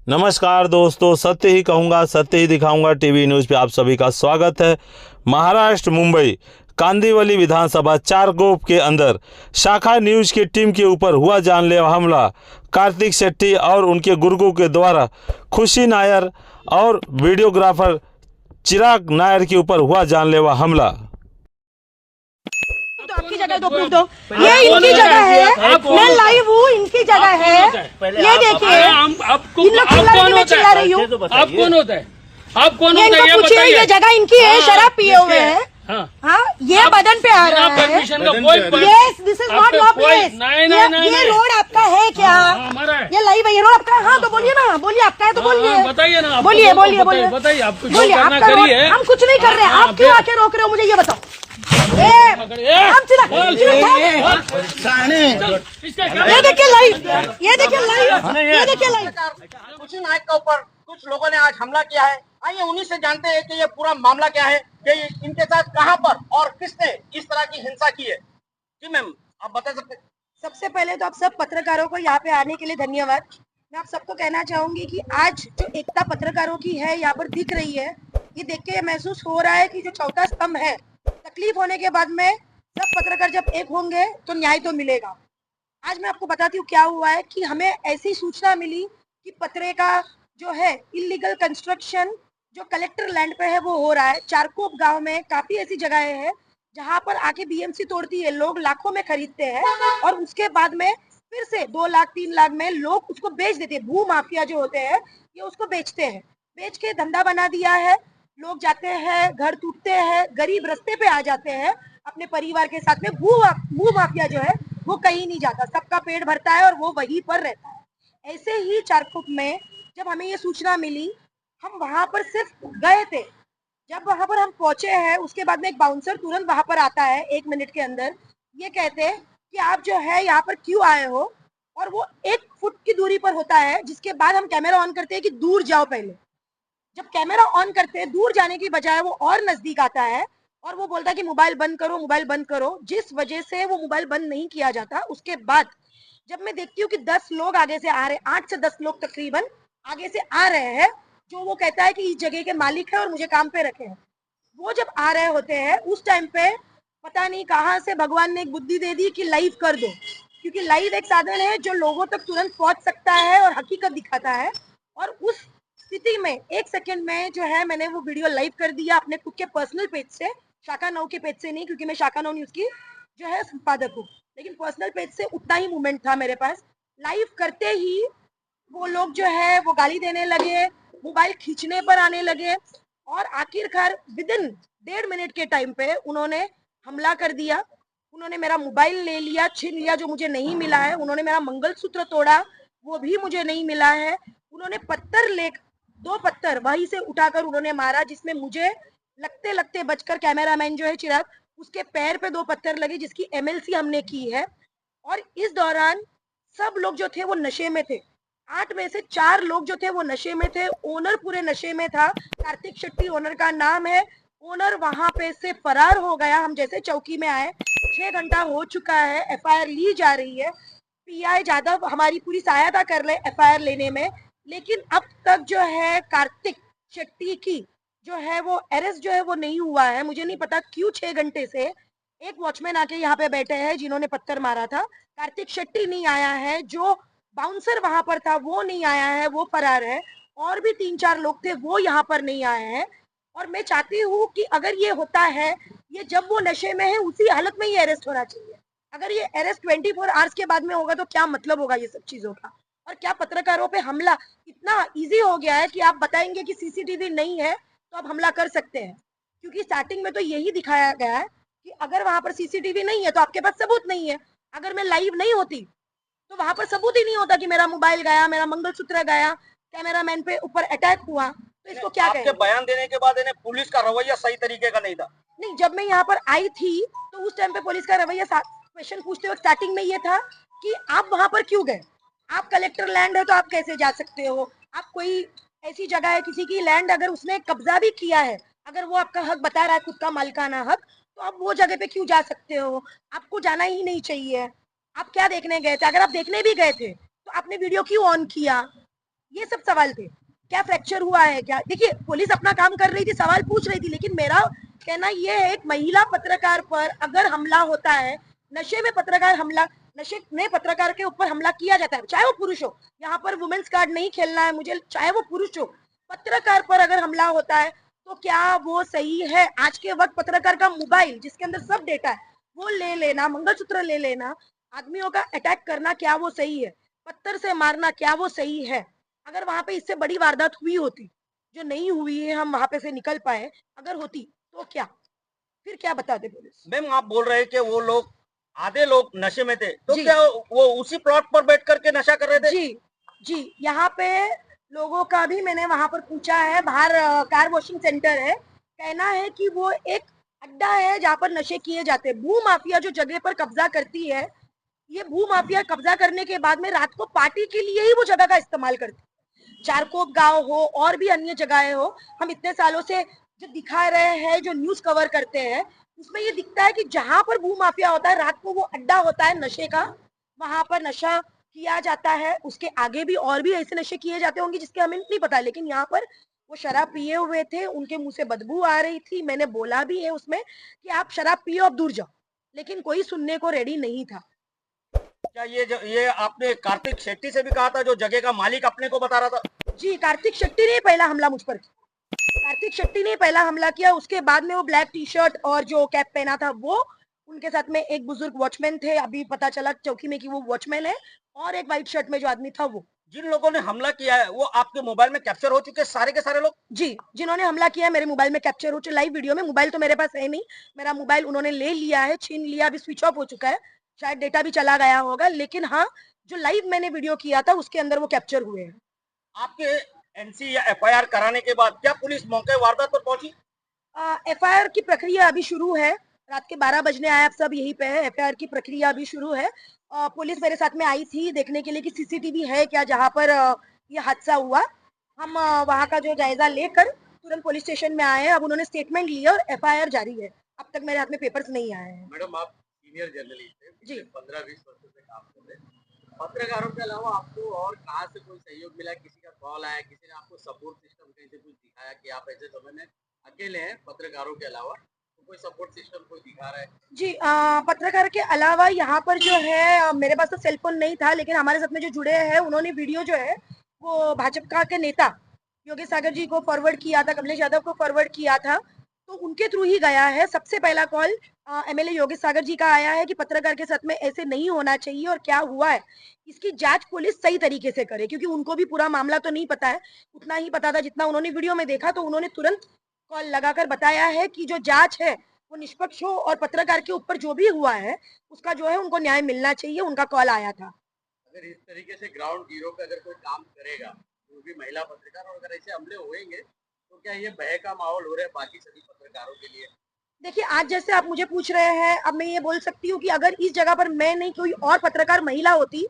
नमस्कार दोस्तों, सत्य ही कहूँगा सत्य ही दिखाऊंगा टीवी न्यूज़ पे आप सभी का स्वागत है। महाराष्ट्र मुंबई कांदिवली विधानसभा चारकोप के अंदर शाखा न्यूज़ की टीम के ऊपर हुआ जानलेवा हमला। कार्तिक शेट्टी और उनके गुर्गों के द्वारा खुशी नायर और वीडियोग्राफर चिराग नायर के ऊपर हुआ जानलेवा हमला। तो आपकी जगह दो, प्रूफ दो। ये इनकी जगह है, मैं लाइव हूँ, इनकी जगह है। ये देखिए, इन लोग चिल्ला रहे हैं, मैं चिल्ला रही हूँ। आप कौन होता है? आप कौन होता है? इनको पूछिए, ये जगह इनकी है, शराब पिए हुए हैं। हाँ, ये बदन पे आ रहा है। Yes, this is not your place. ये रोड आपका है क्या? ये लाइव है, ये रोड आपका है? हाँ तो बोलिए ना, बोलिए आपका है तो बोलिए, बताइए ना। बोलिए बोलिए बोलिए, बताइए आप कुछ बोलिए करना आपका रोड। करिए। हम कुछ नहीं कर रहे हैं, आप क्यों आके रोक रहे हो मुझे ये बताओ। हम ये देखिए लाइव, ये देखिए लाइव, ये देखिए लाइव। खुशी नायक के ऊपर कुछ लोगों ने आज हमला किया है। आइए उन्हीं से जानते हैं कि ये पूरा मामला क्या है, कि इनके साथ कहां पर और किसने इस तरह की हिंसा की है। जी मैम, आप बता सकते हैं? सबसे पहले तो आप सब पत्रकारों को यहाँ पे आने के लिए धन्यवाद। मैं आप सबको कहना चाहूंगी कि आज जो एकता पत्रकारों की है यहाँ पर दिख रही है, ये देख के महसूस हो रहा है कि जो चौथा स्तंभ है, तकलीफ होने के बाद में सब पत्रकार जब एक होंगे तो न्याय तो मिलेगा। आज मैं आपको बताती हूँ क्या हुआ है कि हमें ऐसी सूचना मिली कि पत्रे का जो है इलीगल कंस्ट्रक्शन जो कलेक्टर लैंड पे है वो हो रहा है। चारकोप गांव में काफी ऐसी जगहें हैं जहां पर आके बीएमसी तोड़ती है, लोग लाखों में खरीदते हैं और उसके बाद में फिर से 2 लाख 3 लाख में लोग उसको बेच देते हैं। भू माफिया जो होते हैं ये उसको बेचते हैं, बेच के धंधा बना दिया है। लोग जाते हैं, घर टूटते हैं, गरीब रास्ते पे आ जाते हैं अपने परिवार के साथ में। भू माफिया जो है वो कहीं नहीं जाता, सबका पेट भरता है और वो वहीं पर रहता है। ऐसे ही चारकोप में जब हमें ये सूचना मिली, हम वहां पर सिर्फ गए थे। जब वहां पर हम पहुंचे हैं उसके बाद में एक बाउंसर तुरंत वहां पर आता है 1 मिनट के अंदर। ये कहते हैं कि आप जो है यहाँ पर क्यों आए हो, और वो 1 फुट की दूरी पर होता है। जिसके बाद हम कैमरा ऑन करते हैं कि दूर जाओ। पहले जब कैमरा ऑन करते हैं दूर जाने की बजाय वो और नजदीक आता है और वो बोलता है कि मोबाइल बंद करो, मोबाइल बंद करो। जिस वजह से वो मोबाइल बंद नहीं किया जाता। उसके बाद जब मैं देखती हूँ कि 10 लोग आगे से आ रहे हैं, 8 से 10 लोग तकरीबन आगे से आ रहे हैं, जो वो कहता है कि इस जगह के मालिक है और मुझे काम पे रखे हैं। वो जब आ रहे होते हैं उस टाइम पे पता नहीं कहां से भगवान ने एक बुद्धि दे दी कि लाइव कर दो, क्योंकि लाइव एक साधन है जो लोगों तक तुरंत पहुंच सकता है और हकीकत दिखाता है। और उस स्थिति में 1 सेकंड में जो है मैंने वो वीडियो लाइव कर दिया अपने खुद के पर्सनल पेज से, शाखा 9 के पेज से नहीं, क्योंकि मैं शाखा 9 न्यूज की जो है संपादक हूँ। लेकिन पर्सनल पेज से उतना ही मूवमेंट था मेरे पास। लाइव करते ही वो लोग जो है वो गाली देने लगे, मोबाइल खींचने पर आने लगे और आखिरकार विदिन 1.5 मिनट के टाइम पे उन्होंने हमला कर दिया। उन्होंने मेरा मोबाइल ले लिया, छीन लिया, जो मुझे नहीं मिला है। उन्होंने मेरा मंगलसूत्र तोड़ा, वो भी मुझे नहीं मिला है। उन्होंने पत्थर ले 2 पत्थर वहीं से उठाकर उन्होंने मारा, जिसमें मुझे लगते लगते बचकर कैमरामैन जो है चिराग, उसके पैर पे 2 पत्थर लगे, जिसकी एमएलसी हमने की है। और इस दौरान सब लोग जो थे वो नशे में थे। 8 में से 4 लोग जो थे वो नशे में थे। ओनर पूरे नशे में था। कार्तिक शेट्टी ओनर का नाम है। ओनर वहां पे से फरार हो गया। हम जैसे चौकी में आए 6 घंटा हो चुका है, एफआईआर ली जा रही है। पीआई जादव हमारी पूरी सहायता कर ले एफआईआर लेने में, लेकिन अब तक जो है कार्तिक शेट्टी की जो है वो अरेस्ट जो है वो नहीं हुआ है। मुझे नहीं पता क्यों 6 घंटे से एक वॉचमैन आके यहाँ पे बैठे हैं जिन्होंने पत्थर मारा था। कार्तिक शेट्टी नहीं आया है, जो बाउंसर वहां पर था वो नहीं आया है, वो फरार है। और भी 3-4 लोग थे वो यहाँ पर नहीं आए हैं। और मैं चाहती हूँ कि अगर ये होता है, ये जब वो नशे में है उसी हालत में ही अरेस्ट होना चाहिए। अगर ये अरेस्ट 24 आवर्स के बाद में होगा तो क्या मतलब होगा ये सब चीजों का। और क्या पत्रकारों पे हमला इतना इजी हो गया है कि आप बताएंगे कि सीसीटीवी नहीं है तो आप हमला कर सकते हैं। क्योंकि स्टार्टिंग में तो यही दिखाया गया है कि अगर वहां पर सीसीटीवी नहीं है तो आपके पास सबूत नहीं है। अगर मैं लाइव नहीं होती तो वहां पर सबूत ही नहीं होता कि मेरा मोबाइल गया, मेरा मंगलसूत्र गया, कैमरामैन पे ऊपर अटैक हुआ। तो इसको क्या कहें? आपके बयान देने के बाद इन्हें पुलिस का रवैया सही तरीके का नहीं था। नहीं, जब मैं यहाँ पर आई थी तो उस टाइम पे पुलिस का रवैया क्वेश्चन पूछते वक्त स्टार्टिंग में ये था कि आप वहां पर क्यों गए? आप कलेक्टर लैंड है तो आप कैसे जा सकते हो? आप कोई ऐसी जगह है किसी की लैंड, अगर उसने कब्जा भी किया है, अगर वो आपका हक बता रहा है, खुद का मालिकाना हक, तो आप वो जगह पे क्यों जा सकते हो? आपको जाना ही नहीं चाहिए। आप क्या देखने गए थे? अगर आप देखने भी गए थे तो आपने वीडियो क्यों ऑन किया? ये सब सवाल थे। क्या फ्रैक्चर हुआ है क्या? देखिए पुलिस अपना काम कर रही थी, सवाल पूछ रही थी, लेकिन मेरा कहना ये है एक महिला पत्रकार पर अगर हमला होता है, नशे में पत्रकार हमला, नशे में पत्रकार के ऊपर हमला किया जाता है, चाहे वो पुरुष हो, यहाँ पर वुमेन्स कार्ड नहीं खेलना है मुझे, चाहे वो पुरुष हो, पत्रकार पर अगर हमला होता है तो क्या वो सही है? आज के वक्त पत्रकार का मोबाइल जिसके अंदर सब डेटा है वो ले लेना, मंगलसूत्र ले लेना, आदमियों का अटैक करना, क्या वो सही है? पत्थर से मारना, क्या वो सही है? अगर वहां पे इससे बड़ी वारदात हुई होती, जो नहीं हुई है, हम वहां पे से निकल पाए, अगर होती तो क्या, फिर क्या बताते पुलिस? मैम आप बोल रहे हैं कि वो लोग आधे लोग नशे में थे, तो जी। क्या वो उसी प्लॉट पर बैठ करके नशा कर रहे थे? जी यहाँ पे लोगों का भी मैंने वहां पर पूछा है, बाहर कार वॉशिंग सेंटर है, कहना है कि वो एक अड्डा है जहाँ पर नशे किए जाते हैं। भू माफिया जो जगह पर कब्जा करती है, ये भू माफिया कब्जा करने के बाद में रात को पार्टी के लिए ही वो जगह का इस्तेमाल करती है। चारकोप गांव हो और भी अन्य जगहें हो, हम इतने सालों से जो दिखा रहे हैं, जो न्यूज कवर करते हैं, उसमें ये दिखता है कि जहां पर भू माफिया होता है, रात को वो अड्डा होता है नशे का, वहां पर नशा किया जाता है। उसके आगे भी और भी ऐसे नशे किए जाते होंगे जिसके हमें नहीं पता, लेकिन यहाँ पर वो शराब पिए हुए थे, उनके मुंह से बदबू आ रही थी। मैंने बोला भी है उसमें कि आप शराब पियो, अब दूर जाओ, लेकिन कोई सुनने को रेडी नहीं था। क्या ये आपने कार्तिक शेट्टी से भी कहा था, जो जगह का मालिक अपने को बता रहा था? जी, कार्तिक शेट्टी ने पहला हमला मुझ पर किया, कार्तिक शेट्टी ने पहला हमला किया। उसके बाद में वो ब्लैक टी शर्ट और जो कैप पहना था वो, उनके साथ में एक बुजुर्ग वॉचमैन थे, अभी पता चला चौकी में कि वो वॉचमैन है, और एक व्हाइट शर्ट में जो आदमी था वो। जिन लोगों ने हमला किया है वो आपके मोबाइल में कैप्चर हो चुके सारे के सारे लोग? जी, जिन्होंने हमला किया मेरे मोबाइल में कैप्चर हो चुके, लाइव वीडियो में। मोबाइल तो मेरे पास है नहीं, मेरा मोबाइल उन्होंने ले लिया है, छीन लिया, अभी स्विच ऑफ हो चुका है, शायद डेटा भी चला गया होगा, लेकिन हाँ जो लाइव मैंने वीडियो किया था उसके अंदर वो कैप्चर हुए हैं। आपके एनसी या एफआईआर कराने के बाद क्या पुलिस मौके वारदात पर पहुंची? एफआईआर की प्रक्रिया अभी शुरू है, रात के 12 बजने आए, आप सब यहीं पे है, एफआईआर की प्रक्रिया अभी शुरू है। पुलिस मेरे साथ में आई थी देखने के लिए कि सीसीटीवी है क्या जहाँ पर ये हादसा हुआ। हम वहाँ का जो जायजा लेकर तुरंत पुलिस स्टेशन में आए हैं, अब उन्होंने स्टेटमेंट लिया और एफआईआर जारी है। अब तक मेरे हाथ में पेपर्स नहीं आए हैं। मैडम आप सीनियर जर्नलिस्ट हैं, जी। 15-20 वर्षों से काम कर रहे हैं। पत्रकारों के अलावा आपको और कहाँ से कोई सहयोग मिला? किसी का कॉल आया, किसी ने आपको सपोर्ट सिस्टम कहीं से कुछ दिखाया कि आप ऐसे समय में अकेले हैं पत्रकारों के अलावा, तो कोई सपोर्ट सिस्टम कोई दिखा रहा है? जी, पत्रकार के अलावा यहाँ पर जो है मेरे पास तो सेलफोन नहीं था, लेकिन हमारे साथ में जो जुड़े हैं उन्होंने वीडियो जो है वो भाजपा के नेता योगेश सागर जी को फॉरवर्ड किया था, कमलेश यादव को फॉरवर्ड किया था, तो उनके थ्रू ही गया है। सबसे पहला कॉल एमएलए योगेश सागर जी का आया है कि पत्रकार के साथ में ऐसे नहीं होना चाहिए और क्या हुआ है इसकी जांच पुलिस सही तरीके से करे, क्योंकि उनको भी पूरा मामला तो नहीं पता है, उतना ही पता था जितना उन्होंने वीडियो में देखा, तो उन्होंने तुरंत कॉल लगाकर बताया है कि जो जांच है वो निष्पक्ष हो और पत्रकार के ऊपर जो भी हुआ है उसका जो है उनको न्याय मिलना चाहिए, उनका कॉल आया था। अगर इस तरीके से ग्राउंड जीरो पे अगर कोई काम करेगा, वो भी महिला पत्रकार, और अगर ऐसे हमले होंगे तो क्या ये भय का माहौल हो रहा है बाकी सभी पत्रकारों के लिए? देखिए आज जैसे आप मुझे पूछ रहे हैं, अब मैं ये बोल सकती हूँ कि अगर इस जगह पर मैं नहीं कोई और पत्रकार महिला होती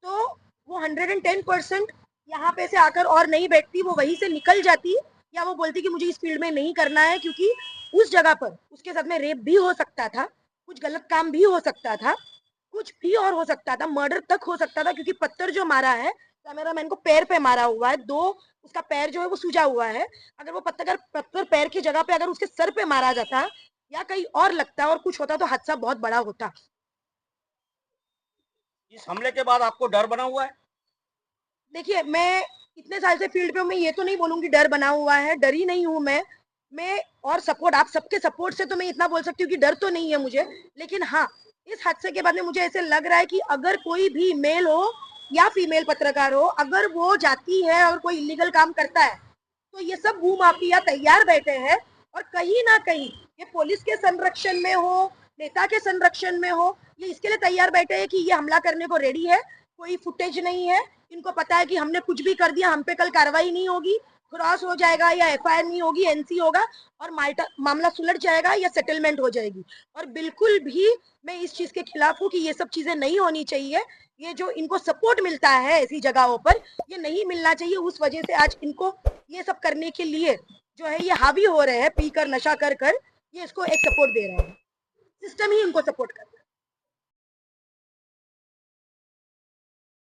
तो वो 110% यहाँ पे से आकर और नहीं बैठती, वो वहीं से निकल जाती, या वो बोलती कि मुझे इस फील्ड में नहीं करना है, क्योंकि उस जगह पर उसके साथ में रेप भी हो सकता था, कुछ गलत काम भी हो सकता था, कुछ भी और हो सकता था, मर्डर तक हो सकता था, क्योंकि पत्थर जो मारा है कैमरामैन को पैर पे मारा हुआ है, दो उसका पैर जो है वो सूजा हुआ है। अगर वो पत्थर पैर की जगह पे अगर उसके सर पे मारा जाता या कहीं और लगता और कुछ होता तो हादसा बहुत बड़ा होता। इस हमले के बाद आपको डर बना हुआ है? देखिए मैं इतने साल से फील्ड पे हूँ, मैं ये तो नहीं बोलूंगी डर बना हुआ है, डरी नहीं हूँ मैं और सपोर्ट, आप सबके सपोर्ट से तो मैं इतना बोल सकती हूँ कि डर तो नहीं है मुझे, लेकिन हाँ इस हादसे के बाद में मुझे ऐसे लग रहा है कि अगर कोई भी मेल हो या फीमेल पत्रकार हो, अगर वो जाती है और कोई इलीगल काम करता है तो ये सब भूमाफिया तैयार बैठे हैं, और कहीं ना कहीं ये पुलिस के संरक्षण में हो, नेता के संरक्षण में हो, ये इसके लिए तैयार बैठे हैं कि ये हमला करने को रेडी है। कोई फुटेज नहीं है, इनको पता है कि हमने कुछ भी कर दिया हम पे कल कार्रवाई नहीं होगी, क्रॉस हो जाएगा या एफआईआर नहीं होगी, एनसी होगा और मामला सुलझ जाएगा या सेटलमेंट हो जाएगी। और बिल्कुल भी मैं इस चीज के खिलाफ हूँ कि ये सब चीजें नहीं होनी चाहिए। ये जो इनको सपोर्ट मिलता है ऐसी जगहों पर, ये नहीं मिलना चाहिए, उस वजह से आज इनको ये सब करने के लिए जो है ये हावी हो रहे हैं, पीकर नशा कर कर ये इसको एक सपोर्ट दे रहे हैं, सिस्टम ही इनको सपोर्ट कर रहा है।